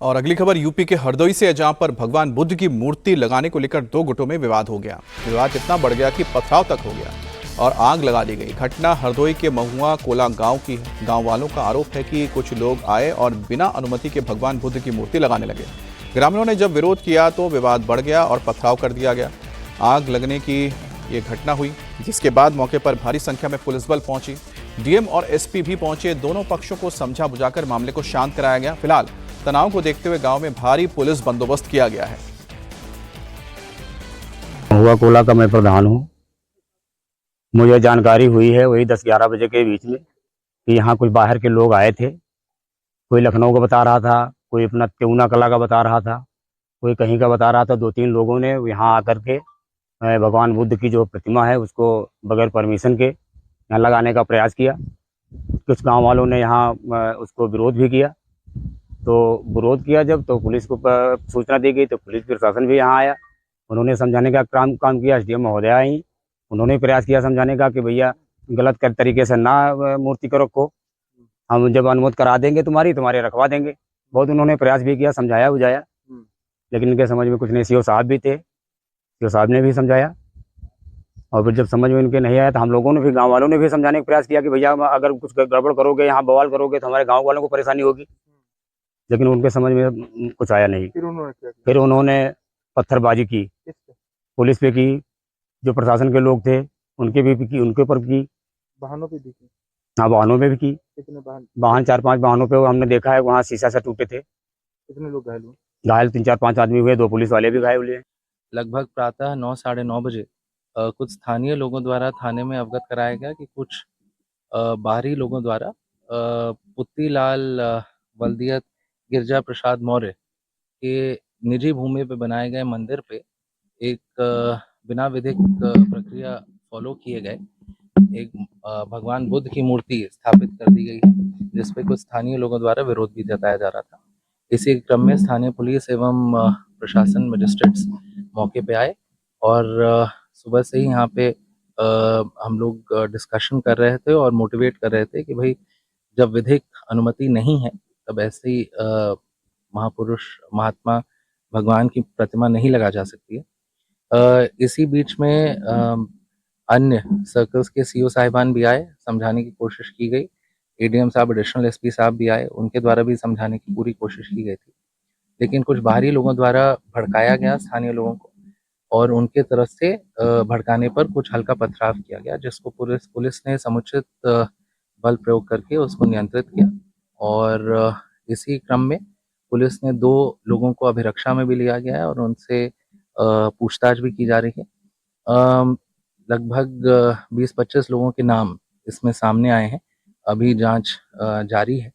और अगली खबर यूपी के हरदोई से है, जहां पर भगवान बुद्ध की मूर्ति लगाने को लेकर दो गुटों में विवाद हो गया। विवाद इतना बढ़ गया कि पथराव तक हो गया और आग लगा दी गई। घटना हरदोई के महुआ कोला गांव की। गांव वालों का आरोप है कि कुछ लोग आए और बिना अनुमति के भगवान बुद्ध की मूर्ति लगाने लगे। ग्रामीणों ने जब विरोध किया तो विवाद बढ़ गया और पथराव कर दिया गया। आग लगने की ये घटना हुई, जिसके बाद मौके पर भारी संख्या में पुलिस बल पहुंची। डीएम और एसपी भी पहुंचे। दोनों पक्षों को समझा बुझाकर मामले को शांत कराया गया। फिलहाल तनाव को देखते हुए गांव में भारी पुलिस बंदोबस्त किया गया है। महुआ कोला का मैं प्रधान हूँ। मुझे जानकारी हुई है वही 10-11 बजे के बीच में कि यहाँ कुछ बाहर के लोग आए थे। कोई लखनऊ का बता रहा था, कोई अपना त्योना कला का बता रहा था, कोई कहीं का बता रहा था। 2-3 लोगों ने यहाँ आकर के भगवान बुद्ध की जो प्रतिमा है उसको बगैर परमिशन के यहाँ लगाने का प्रयास किया। कुछ गांव वालों ने यहाँ उसको विरोध भी किया। तो विरोध किया जब, तो पुलिस को सूचना दी गई, तो पुलिस प्रशासन भी यहाँ आया। उन्होंने समझाने का काम किया। एसडीएम महोदय आई, उन्होंने प्रयास किया समझाने का कि भैया गलत तरीके से ना मूर्ति को रखो, हम जब अनुमति करा देंगे तुम्हारे रखवा देंगे। बहुत उन्होंने प्रयास भी किया, समझाया बुझाया, लेकिन इनके समझ में कुछ नहीं। सीओ साहब भी थे, सीओ साहब ने भी समझाया। और फिर जब समझ में इनके नहीं आया तो हम लोगों ने भी, गाँव वालों ने भी समझाने का प्रयास किया कि भैया अगर कुछ गड़बड़ करोगे, यहाँ बवाल करोगे तो हमारे गाँव वालों को परेशानी होगी। लेकिन उनके समझ में कुछ आया नहीं। फिर उन्होंने पत्थरबाजी की, पुलिस पे की, जो प्रशासन के लोग थे उनके भी की, उनके ऊपर की, वाहनों पे भी की। हाँ वाहनों में भी की। कितने वाहन 4-5 वाहनों पे हमने देखा है, वहाँ शीशा से टूटे थे। कितने लोग घायल हुए? घायल 3-4-5 आदमी हुए, 2 पुलिस वाले भी घायल हुए। लगभग प्रातः 9 साढ़े 9 बजे कुछ स्थानीय लोगों द्वारा थाने में अवगत कराया गया कि कुछ बाहरी लोगों द्वारा पुत्तीलाल बल्दियत गिरजा प्रसाद मौर्य के निजी भूमि पे बनाए गए मंदिर पे एक बिना विधिक प्रक्रिया फॉलो किए गए एक भगवान बुद्ध की मूर्ति स्थापित कर दी गई है, जिसपे कुछ स्थानीय लोगों द्वारा विरोध भी जताया जा रहा था। इसी क्रम में स्थानीय पुलिस एवं प्रशासन मजिस्ट्रेट्स मौके पे आए और सुबह से ही यहाँ पे हम लोग डिस्कशन कर रहे थे और मोटिवेट कर रहे थे कि भाई जब विधिक अनुमति नहीं है तब ऐसे ही महापुरुष महात्मा भगवान की प्रतिमा नहीं लगा जा सकती है। इसी बीच में अन्य सर्कल्स के सीओ साहिबान भी आए, समझाने की कोशिश की गई। एडीएम साहब, एडिशनल एसपी साहब भी आए, उनके द्वारा भी समझाने की पूरी कोशिश की गई थी। लेकिन कुछ बाहरी लोगों द्वारा भड़काया गया स्थानीय लोगों को और उनके तरफ से भड़काने पर कुछ हल्का पथराव किया गया, जिसको पुलिस ने समुचित बल प्रयोग करके उसको नियंत्रित किया। और इसी क्रम में पुलिस ने 2 लोगों को अभिरक्षा में भी लिया गया है और उनसे पूछताछ भी की जा रही है। लगभग 20-25 लोगों के नाम इसमें सामने आए हैं। अभी जांच जारी है।